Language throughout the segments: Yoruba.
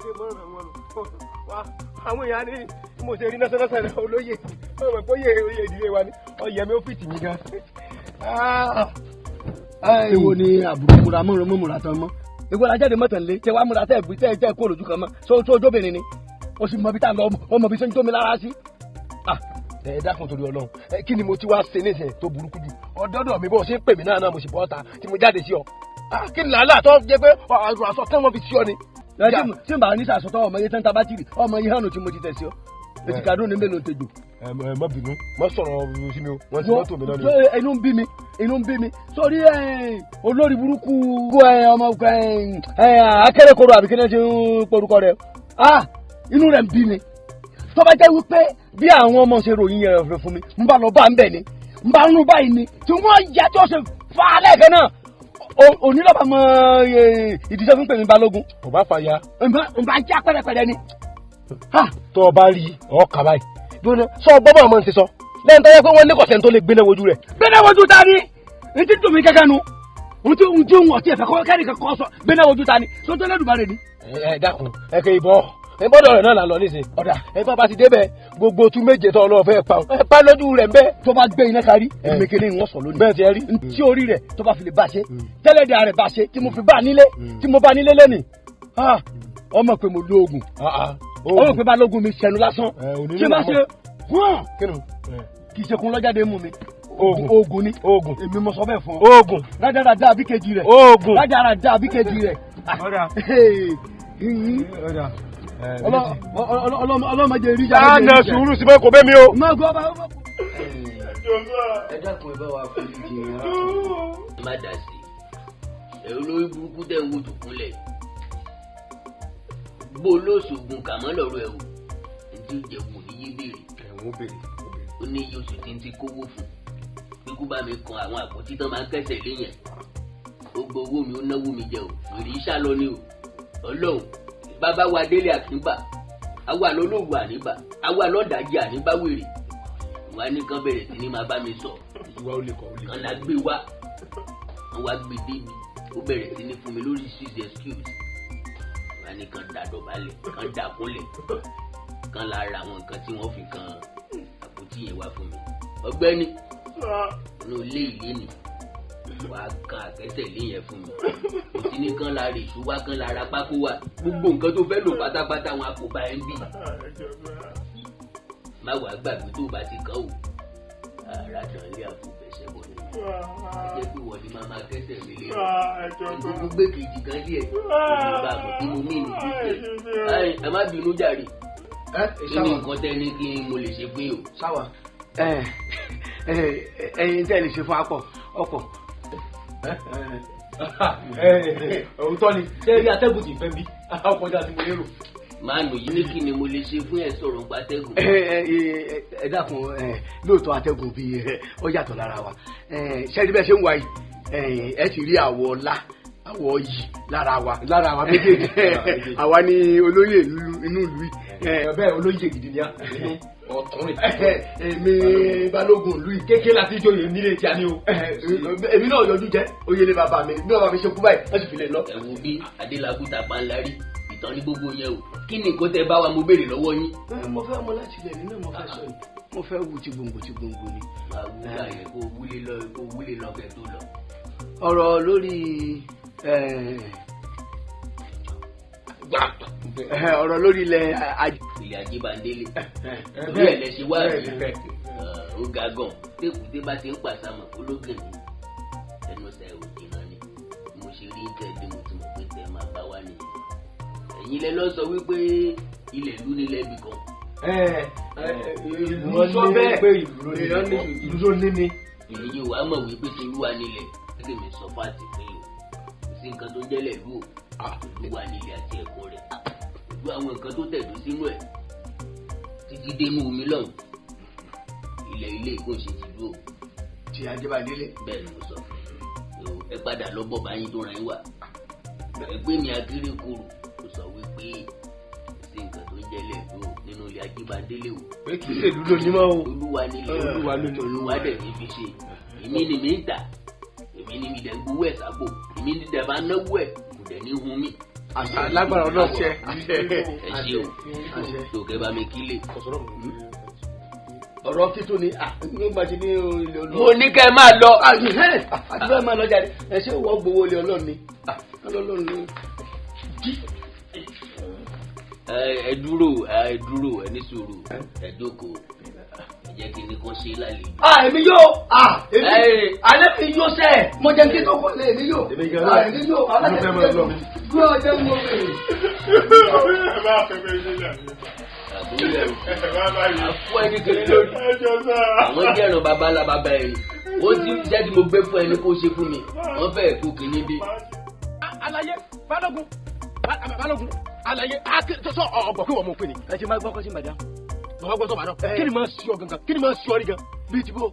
ṣe mọ́ràn wọn wá àwọn èèyàn ní mo ṣe rí násánásán olóyè ọmọ ìpóyè oyè ìdílé wa ní ọyẹmí ó fìtì mí gan. èwo ni àbúrò múra múra tán mọ́ èwo la jáde mọ́tànlé tẹ wá múra tẹ kó lójú kan mọ́ sójóbìnrin ni o sì mọ bí tá a lọ ọmọ bí sẹ́ni tó mi lára sí. ẹ dákun torí Ọlọ́run kí ni mo ti wá ṣe nísìn tó burúkú jù ọdọọdọ mi bó ṣe ń pè mí náà mo sì bọ́ ta tí mo jáde sí ọ kí ni làálàá tó jẹ pé àṣọ tán wọn fi sí ọ ni. tí n bá ní sàṣọtọ ọmọ yẹn tán tabatiri ọmọ yẹn hànú tí mo ti tẹ̀ sí ọ etí kadún ní mélòó tẹjọ. má bínú má sọ̀rọ̀ sí mi o wọ́n ti mọ́tò mi náà ni. inú ń bí mi sórí olórí burúkú ọmọ Akerekoro àbí kí ni ṣe ń porúkọ rẹ̀ inú rẹ̀ ń bí mi tó bá jẹ́ wípé bí àwọn ọmọ ṣe ròyìn yẹn rẹ̀ fún mi ń bá lọ bá ń bẹ̀ ni ń bá ń rún báyìí ni tí wọ́n yẹ tí ó ṣe fa alẹ́ kan náà onílọ́ba mọ ìdíjọ́ fún pèmí balógun. kò bá fa ya. ń bá já pẹ́rẹ́pẹ́rẹ́ ni. tó o bá rí ọ kà báyìí dúró sọ gbọ́dọ̀ ọmọ ti sọ lẹ́yìn tó yẹ pé wọ́n ní kọ̀sẹ̀ tó lè gbéná wojú rẹ̀. gbéná wojú ta ni n ti dùn mí kẹ́kẹ́ nu n tí ọtí ẹ̀fẹ̀ kọ́ kẹ́rì kan sọ gbéná wojú ta ni sọ́jọ́ lẹ́dùnmáre ni. ẹ dákun ẹ kẹ́ ìbọn ìbọdọ rẹ náà là ń lọ nísìnyí ọ̀dà ẹ bá ti débẹ̀ gbogbo tún méje tó ọlọ́ọ̀ fẹ́ pa ẹ pa lójú rẹ̀ ńbẹ́. tó bá gbé iná kárí èmekele ń wọ́n sọ lónìí. bẹ́ẹ̀ ti ẹ rí. tí orí rẹ̀ tó bá fi lè bá ṣe tẹ́lẹ̀dẹ̀ rẹ̀ bá ṣe tí mo fi bá nílé tí mo bá nílé lẹ́nìí ọmọ pé mo lo oògùn ọmọ pé balógun mi ṣẹnu lásán tí bá ṣe kì í ṣe kun lọ́jáde mú mi oògùn ni èmi mo sọ bẹ́ẹ̀ fún ọ. oògùn rádaràda àbíkejì rẹ̀ rádaràda àbíkejì rẹ̀. ọlọ́mọdé rí jáde. na sùúrù sí bẹ́ẹ̀ kò bẹ́ mi o. ẹ dákun ẹ bá wa fún ìdí yẹn. má dà sí ẹ olórí burúkú tẹ̀ ń wò tó kúnlẹ̀ bó lóṣoògùn kàmọ́ lọ́rọ̀ ẹ̀ o ẹtí ó jẹ wò ní yé béèrè. ẹ̀wọ̀n béèrè. ó ní iye oṣù tí ń ti kówó fún kíkú bá mi kan àwọn àpótí tán máa ń kẹsẹ̀ léyìn ó gbowó mi ó náwó mi jẹ o èrè iṣẹ́ lọ ni o ọlọ́run bàbá wa délé àkínbà àwa lọ́lọ́gùn àníbà àwa lọ́dàjì àníbà wèrè wọn á ní kán bẹ̀rẹ̀ sí ní máa bá mi sọ kan la gbé wá wọn wá gbé débi ó bẹ̀rẹ̀ sí ní fún mi lórí six excuse wọn á ní kan dà dọ̀bálẹ̀ kan dà kúnlẹ̀ kan la ra àwọn nǹkan tí wọ́n fi kan àpótí yẹn wá fún mi ọ̀gbẹ́ni inú ilé ìlé ni wàá kan àkẹ́tẹ̀ lé yẹn fún mi kò sí ní kan la rè ṣùgbọ́n kan la ra pákó wa gbogbo nǹkan tó fẹ́ lò pátápátá wọn àpòbá ẹ̀ ń bì má wàá gbàgbé tó bá ti kàn ó ara dàn lé àfọ̀bẹ̀ṣẹ̀ bọ̀ ni jẹ́ pé wọ́n ní máa máa kẹ́sẹ̀ mi lé gbogbo gbé kejì kan díẹ̀ ìjọba àmọ̀ tí mo mí ní kíkẹ́ ẹ má bínú jàre kí ni nǹkan tẹ́ ní kí mo lè ṣe pé o. sáwà ẹyin tẹ́ lè ṣe fún ọ̀pọ̀ òótọ́ ni ṣé rí atẹ́gùn tí fẹ́ bí ọkọjá tí mo lérò. máàlù yìí ní kí ni mo lè ṣe fún ẹ sọ̀rọ̀ nípa atẹ́gùn. ẹ dákun lóòótọ́ atẹ́gùn bíi ó yàtọ̀ lára wa ṣẹ́ni bẹ́ẹ̀ ṣe ń wá yìí ẹ ti rí àwọ̀ ọlá àwọ̀ yìí lára wa méjèèjì àwa ni olóyè inú ìlú yìí. bẹ́ẹ̀ olóyè gidi ni a ọ̀túnrìn. èmi balógun ìlú yìí kékeré láti jóyè nílé tí a ní o. èmi náà yọjú jẹ oyè ní bàbá mi bí bàbá mi ṣe kú báyìí wọ́n sì fi lè lọ. ẹ wo bí adélábùtà pa ńlá rí ìtàn ní gbogbo yẹn o kí ni nǹkan tẹ bá wa mo béèrè lọ́wọ́ yín. mo fẹ́ ọmọ láti ilẹ̀ nínú mo fẹ́ sọ yìí mo fẹ́ wù tí gbòǹgbò ni. àwùjọ yẹn kó wúlé lọ kẹ tó lọ. ọ̀rọ̀ lórí ọ̀rọ̀ lórí ilẹ̀ Àjíbádélé bí ẹ̀ lẹ ṣe wá rí ó ga gan tẹ́kùté bá ti ń pàṣàmọ̀ ológun ní ẹnu ṣe òjìnà ni mo ṣe rí tẹ́ẹ̀dé mo ti mọ̀ pé tẹ́ẹ̀ máa bá wá nìyẹn ẹ̀yin lẹ lọ sọ wípé ilẹ̀ ìlú nílẹ̀ ibì kan. ìlú sọ bẹ́ẹ̀ pé ìlú ló ní ni. èyí wàá mọ̀ wípé tolúwa nílẹ̀ gẹ́gẹ́ mi sọ fáàtì pé o kò sí nǹkan tó ń jẹ́lẹ̀ lú o olúwa nílẹ̀ àti ẹ̀kọ́ rẹ̀ ìlú àwọn nǹkan tó tẹ̀dó sínú ẹ̀ títí dénú omi lọ́hùn ilẹ̀ ilé ìkóṣe ti dúró. ti Àjíbádélé. bẹ́ẹ̀ ni mo sọ ẹ padà lọ bọ̀ báyìí tó ra yín wá ẹgbẹ́ mi Akerekoro kò sọ wípé kò sí nǹkan tó ń jẹ́lẹ̀ lú o nínú ilé Àjíbádélé o. pé kì í ṣe ìlú ló ní mọ́ o. olúwa nílẹ̀ olúwa dẹ̀ ní fi ṣe èmi ni mi ń tà èmi ni mi dẹ̀ ń gbowó ẹ̀ sábò èmi ni dẹ̀ bá náwó ẹ̀ kò dẹ̀ ní hun mi lágbára ọlọ́ọ̀ṣẹ́ ẹ ṣe o tòkẹ́ bá mi kílè. ọ̀rọ̀ títún ni nígbà tí ní ilé olóòrùn. mo ní kẹ́ ẹ máa lọ. àti bẹ́ẹ̀ máa lọ jáde ẹ ṣé wọ́n gbowó ilé ọlọ́run ni ọlọ́run ni. ẹ dúró ẹ ní sùúrù ẹ jókòó ẹ jẹ́ kí ni kò ṣe lálejò. èmi yóò alẹ́ mi yóò sẹ́ mo jẹ́ kí tó kọ́ lé èmi yóò èmi yóò alẹ́ mi yóò gbé ọjọ́ mi wọ́n fèrè. ẹ bá fẹ́ fẹ́ ṣe jà ní. àfọ ẹni kiri lórí àwọn jẹ́ràn bàbá ńlá bàbá ẹ̀yìn ó ti iṣẹ́ tí mo gbé fún ẹni kó ṣe fún mi wọ́n fẹ́ẹ̀ tó kìíní bí. Àlàyé balógun Àlàyé sọ ọgbọ̀n pé wọ́n mọ̀ pé ni. ẹ ti máa gbọ́ kọ́ sí màdá. Bàbá gbọ́dọ̀ bàdàn. Kí ni máa ń ṣe ọ gangan? Kí ni máa ń ṣe ọ rí gan? Bíi ti bó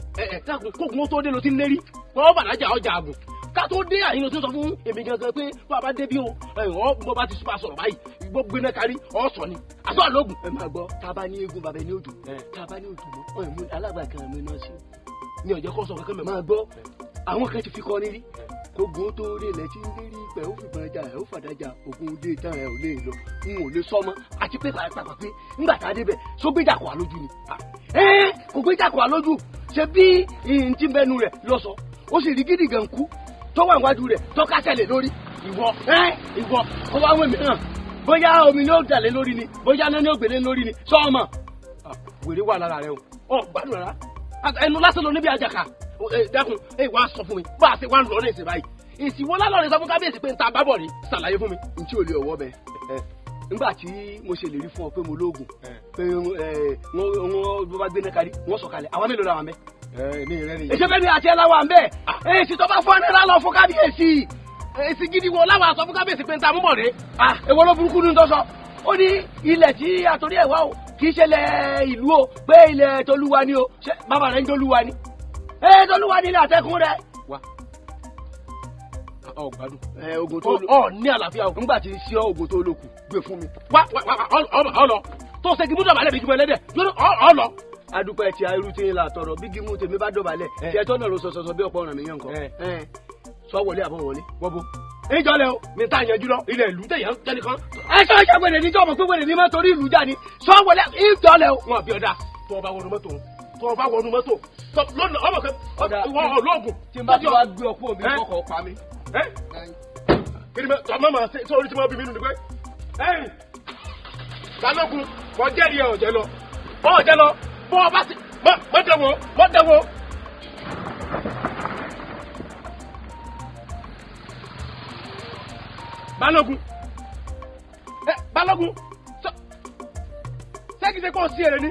dákun kókun ó tó dé ló ti ń lérí. Wọ́n bàdájà ọjà àgùn. Ká tó dé àyìn ló ti sọ fún èmi gangan pé bàbá dé bí o. Wọ́n bá ti súpà sọ̀rọ̀ báyìí. Gbọ́ gbéná kárí ọ̀sọ̀ ni. Àtọ́ àlógún. ẹ máa gbọ́ tá a bá ní eégún bàbá ní òdù tá a bá ní òdù mọ́ ọ̀hún mú alábàákan mi náà sí. Ní ọ̀jẹ̀ kọ́ sọ kankan mẹ́. máa gbọ́ àwọn kan ti fi kọ́ nírí kógun tó rí ilẹ̀ tí ń lérí pẹ̀ ó fìbọn ẹja ẹ̀ ó fàdájà ògùn dé tán ẹ̀ ò lè lọ n ò lè sọmọ àti pé pàápàá pé ńgbà tá a débẹ̀ só gbéjà kò wá lójú ni. kò gbéjà kò wá lójú ṣe bí n ti bẹnu rẹ̀ lọ́sọ̀ ó sì rí gidi gan kú tó wà níwájú rẹ̀ tó kásẹ̀lẹ̀ lórí ìwọ kó wá wẹ̀ mìíràn bóyá omi ni ó dàlẹ́ lórí ni bóyá náà ni ó gbélé lórí ni sọ́ọ̀mọ̀. Wèrè wà lára rẹ o gbádùn rárá ẹnu lásán lọ níbi àjàkà dákun wàá sọ fún mi bá a ṣe wá ń lọ ní ìsìn báyìí ìsìnwó lálọ́ rẹ̀ sọ fún kábíyèsí pé n ta bábọ̀ rí ṣàlàyé fún mi. n tí ò lè ọwọ́ bẹ́ẹ̀ nígbà tí mo ṣèlérí fún ọ pé mo lóògùn pé wọ́n bá gbé ní kárí wọ́n sọ̀kalẹ̀ àwọn mélòó làwọn bẹ́ẹ̀. èmi rẹ nìyẹn. èsì bẹ́ẹ̀ ni àti ẹ̀ láwọn bẹ́ẹ̀ èsì tó bá fún ẹni rà lọ fún kábíyèsí èsì gidi wo láwọn àsọ fún kábíyèsí pé n ta múbọ̀ rí. èwo ló burúkú ní tọ́sọ ó ní ilẹ̀ tí àtòrí ẹ̀ wá o kì í ṣẹlẹ̀ ìlú o pé ilẹ̀ tolúwa ni o bàbá rẹ̀ ń tolúwa ni tolúwa ni ilẹ̀ àtẹkùn rẹ̀. wa gbádùn. oògùn tó ní àlàáfíà o. nígbà tí sí oògùn tó lò kù gbé fún mi. wá ọlọ tó ṣe gímú dọ̀bálẹ̀ bí gímú ẹlẹ́dẹ̀ ọlọ. adúpẹ́ tí irú tí ń la tọrọ bí gímú tèmi bá dọ̀bálẹ̀ tí ẹ tọ́nà ló sọ̀sọ̀ bí ọ̀pọ̀ ọ̀ràn mi yàn kan. sọ wọlé àbọ̀ wọlé. wọ́bù ìjọlẹ̀ o mi ta yanjú lọ ilẹ̀ ìlú tẹ̀yàn jẹ́ni kan. ẹ sọ ìjà gbèdè níjọ́ mọ̀ pé gbèdè ní mọ́tò orí ìlú jáde sọ wọlé ìjọlẹ̀ o. wọn àbí ọ̀dà tó o bá wọnú mọ́tò lọ́nà ọmọ kan ìwọ ọlọ́ọ̀gùn. tí n bá ti wá gbé ọkọ mi kọkọ pa mi. kí ni tọ́ máa ṣe sórí tí wọ́n bí mi nù ní pé balógun kò jẹ́rìí ẹ̀ ọ̀jẹ̀ lọ bọ́ ọ bá ti mọ́tẹ̀wọ́. balógun ṣé kìí ṣe kó o sí èrè ni.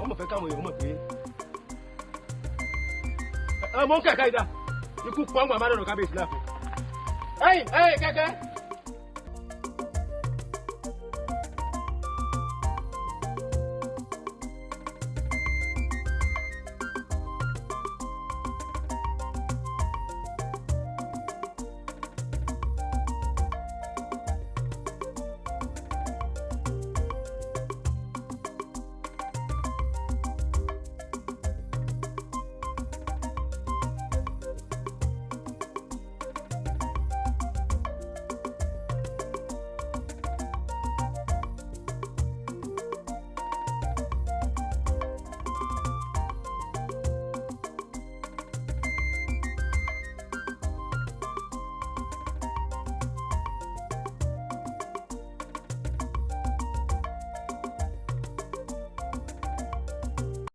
ọmọ fẹ́ káwọn èèyàn mọ̀ pé ọmọ ń kẹ̀kẹ́ ìdá ikú pọ́ngbà má dọ̀nà kábíyèsí láàfin. ẹ̀yìn kẹ̀kẹ́.